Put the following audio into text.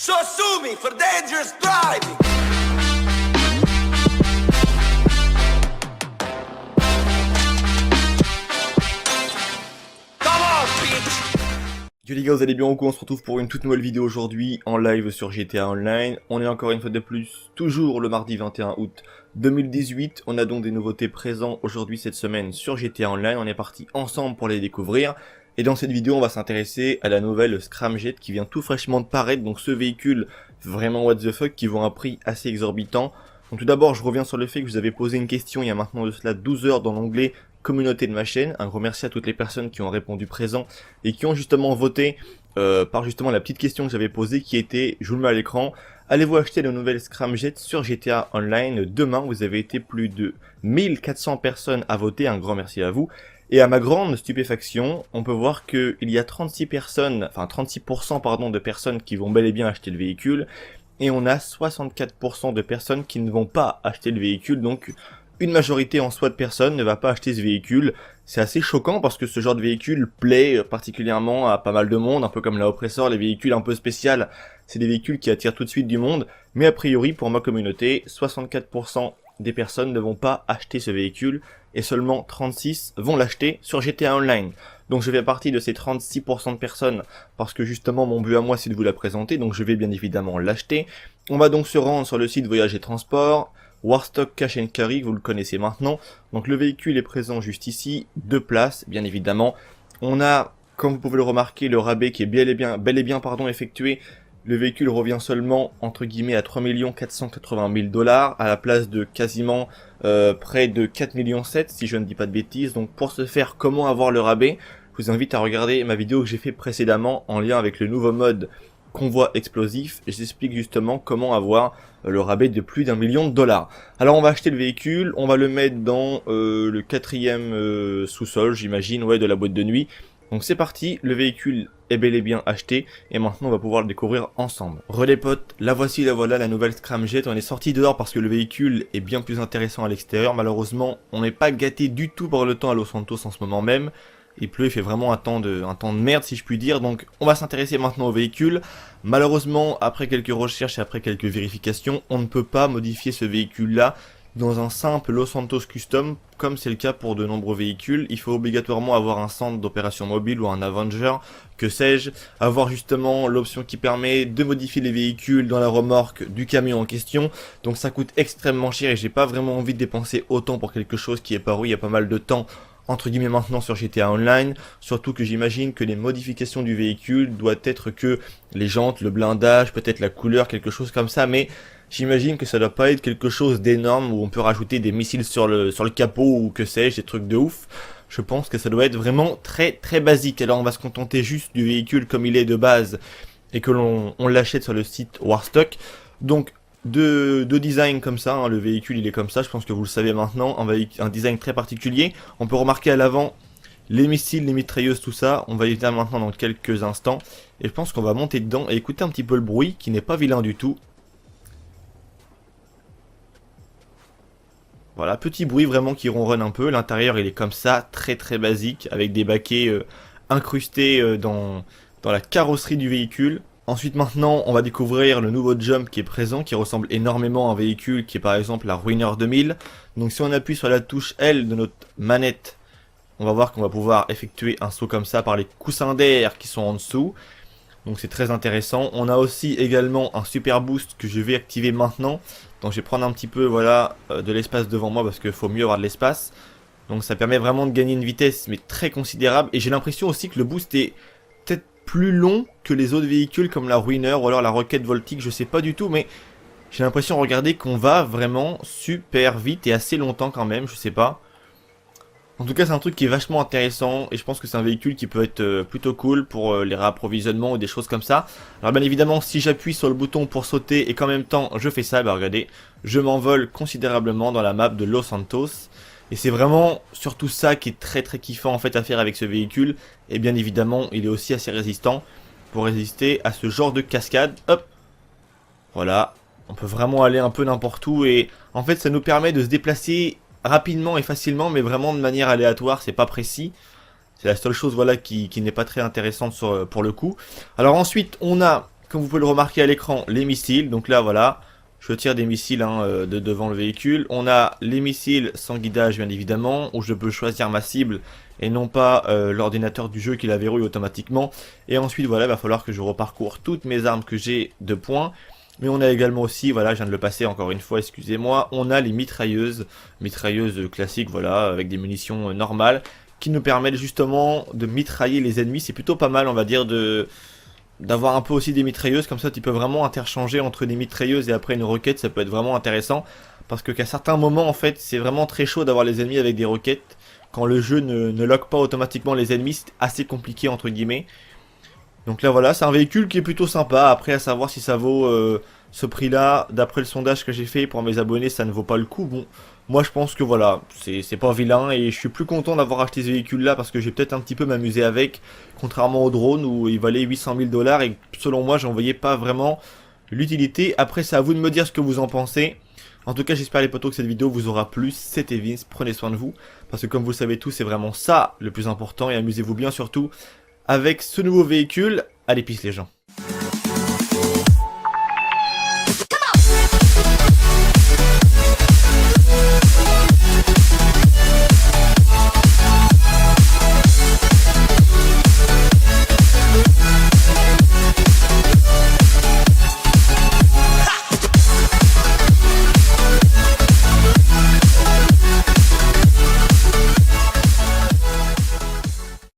So sue me for dangerous driving. Come on, bitch. Yo les gars, vous allez bien ou quoi? On se retrouve pour une toute nouvelle vidéo aujourd'hui en live sur GTA Online. On est encore une fois de plus, toujours le mardi 21 août 2018. On a donc des nouveautés présentes aujourd'hui cette semaine sur GTA Online. On est parti ensemble pour les découvrir. Et dans cette vidéo, on va s'intéresser à la nouvelle Scramjet qui vient tout fraîchement de paraître. Donc ce véhicule vraiment what the fuck qui vaut un prix assez exorbitant. Donc tout d'abord, je reviens sur le fait que je vous avais posé une question il y a maintenant de cela 12 heures dans l'onglet communauté de ma chaîne. Un gros merci à toutes les personnes qui ont répondu présent et qui ont justement voté par justement la petite question que j'avais posée qui était, je vous le mets à l'écran, allez-vous acheter la nouvelle Scramjet sur GTA Online demain? Vous avez été plus de 1400 personnes à voter, un grand merci à vous. Et à ma grande stupéfaction, on peut voir qu'il y a 36% pardon, de personnes qui vont bel et bien acheter le véhicule, et on a 64% de personnes qui ne vont pas acheter le véhicule, donc une majorité en soi de personnes ne va pas acheter ce véhicule. C'est assez choquant parce que ce genre de véhicule plaît particulièrement à pas mal de monde, un peu comme la Oppressor, les véhicules un peu spéciaux, c'est des véhicules qui attirent tout de suite du monde, mais a priori pour ma communauté, 64% des personnes ne vont pas acheter ce véhicule, et seulement 36 vont l'acheter sur GTA Online. Donc je fais partie de ces 36% de personnes, parce que justement mon but à moi c'est de vous la présenter, donc je vais bien évidemment l'acheter. On va donc se rendre sur le site Voyage et Transport, Warstock Cash and Carry, vous le connaissez maintenant. Donc le véhicule est présent juste ici, 2 places bien évidemment. On a, comme vous pouvez le remarquer, le rabais qui est bel et bien effectué. Le véhicule revient seulement, entre guillemets, à 3 480 000 $ à la place de quasiment près de 4 millions 7, si je ne dis pas de bêtises. Donc pour ce faire, comment avoir le rabais? Je vous invite à regarder ma vidéo que j'ai fait précédemment en lien avec le nouveau mode convoi explosif. J'explique justement comment avoir le rabais de plus d'1 million de $. Alors on va acheter le véhicule, on va le mettre dans le 4e sous-sol, j'imagine, ouais, de la boîte de nuit. Donc c'est parti, le véhicule est bel et bien acheté, et maintenant on va pouvoir le découvrir ensemble. Relais potes, la voici, la voilà, la nouvelle Scramjet. On est sorti dehors parce que le véhicule est bien plus intéressant à l'extérieur. Malheureusement, on n'est pas gâté du tout par le temps à Los Santos en ce moment même. Il pleut, il fait vraiment un temps de merde si je puis dire, donc on va s'intéresser maintenant au véhicule. Malheureusement, après quelques recherches et après quelques vérifications, on ne peut pas modifier ce véhicule-là dans un simple Los Santos Custom, comme c'est le cas pour de nombreux véhicules. Il faut obligatoirement avoir un centre d'opération mobile ou un Avenger, que sais-je, avoir justement l'option qui permet de modifier les véhicules dans la remorque du camion en question. Donc ça coûte extrêmement cher et j'ai pas vraiment envie de dépenser autant pour quelque chose qui est paru il y a pas mal de temps entre guillemets maintenant sur GTA Online, surtout que j'imagine que les modifications du véhicule doivent être que les jantes, le blindage, peut-être la couleur, quelque chose comme ça, mais j'imagine que ça doit pas être quelque chose d'énorme où on peut rajouter des missiles sur le capot ou que sais-je, des trucs de ouf. Je pense que ça doit être vraiment très très basique. Alors on va se contenter juste du véhicule comme il est de base et que l'on l'achète sur le site Warstock. Donc de design comme ça, hein, le véhicule il est comme ça, je pense que vous le savez maintenant, un design très particulier. On peut remarquer à l'avant les missiles, les mitrailleuses, tout ça, on va y venir maintenant dans quelques instants. Et je pense qu'on va monter dedans et écouter un petit peu le bruit qui n'est pas vilain du tout. Voilà, petit bruit vraiment qui ronronne un peu. L'intérieur il est comme ça, très très basique, avec des baquets incrustés dans la carrosserie du véhicule. Ensuite maintenant on va découvrir le nouveau jump qui est présent, qui ressemble énormément à un véhicule qui est par exemple la Ruiner 2000. Donc si on appuie sur la touche L de notre manette, on va voir qu'on va pouvoir effectuer un saut comme ça par les coussins d'air qui sont en dessous. Donc c'est très intéressant. On a aussi également un super boost que je vais activer maintenant. Donc je vais prendre un petit peu voilà de l'espace devant moi parce qu'il faut mieux avoir de l'espace. Donc ça permet vraiment de gagner une vitesse mais très considérable. Et j'ai l'impression aussi que le boost est peut-être plus long que les autres véhicules comme la Ruiner ou alors la Rocket Voltic, je sais pas du tout, mais j'ai l'impression, regardez, qu'on va vraiment super vite et assez longtemps quand même, je sais pas. En tout cas c'est un truc qui est vachement intéressant et je pense que c'est un véhicule qui peut être plutôt cool pour les réapprovisionnements ou des choses comme ça. Alors bien évidemment si j'appuie sur le bouton pour sauter et qu'en même temps je fais ça, bah regardez, je m'envole considérablement dans la map de Los Santos. Et c'est vraiment surtout ça qui est très très kiffant en fait à faire avec ce véhicule. Et bien évidemment il est aussi assez résistant pour résister à ce genre de cascade. Hop, voilà, on peut vraiment aller un peu n'importe où et en fait ça nous permet de se déplacer rapidement et facilement mais vraiment de manière aléatoire, c'est pas précis. C'est la seule chose voilà qui n'est pas très intéressante pour le coup. Alors ensuite on a comme vous pouvez le remarquer à l'écran, les missiles. Donc là voilà, je tire des missiles de devant le véhicule. On a les missiles sans guidage bien évidemment, où je peux choisir ma cible et non pas l'ordinateur du jeu qui la verrouille automatiquement. Et ensuite voilà, il va falloir que je reparcours toutes mes armes que j'ai de points. Mais on a également aussi, voilà, je viens de le passer encore une fois, excusez-moi, on a les mitrailleuses classiques, voilà, avec des munitions normales, qui nous permettent justement de mitrailler les ennemis. C'est plutôt pas mal, on va dire, d'avoir un peu aussi des mitrailleuses, comme ça tu peux vraiment interchanger entre des mitrailleuses et après une roquette, ça peut être vraiment intéressant, parce qu'à certains moments, en fait, c'est vraiment très chaud d'avoir les ennemis avec des roquettes. Quand le jeu ne lock pas automatiquement les ennemis, c'est assez compliqué, entre guillemets. Donc là voilà, c'est un véhicule qui est plutôt sympa. Après à savoir si ça vaut ce prix là, d'après le sondage que j'ai fait pour mes abonnés, ça ne vaut pas le coup. Bon, moi je pense que voilà, c'est pas vilain et je suis plus content d'avoir acheté ce véhicule là parce que j'ai peut-être un petit peu m'amusé avec, contrairement au drone où il valait 800 000 $ et selon moi j'en voyais pas vraiment l'utilité. Après c'est à vous de me dire ce que vous en pensez. En tout cas j'espère les potos que cette vidéo vous aura plu. C'était Vince, prenez soin de vous parce que comme vous le savez tous c'est vraiment ça le plus important et amusez-vous bien surtout avec ce nouveau véhicule. Allez, peace les gens.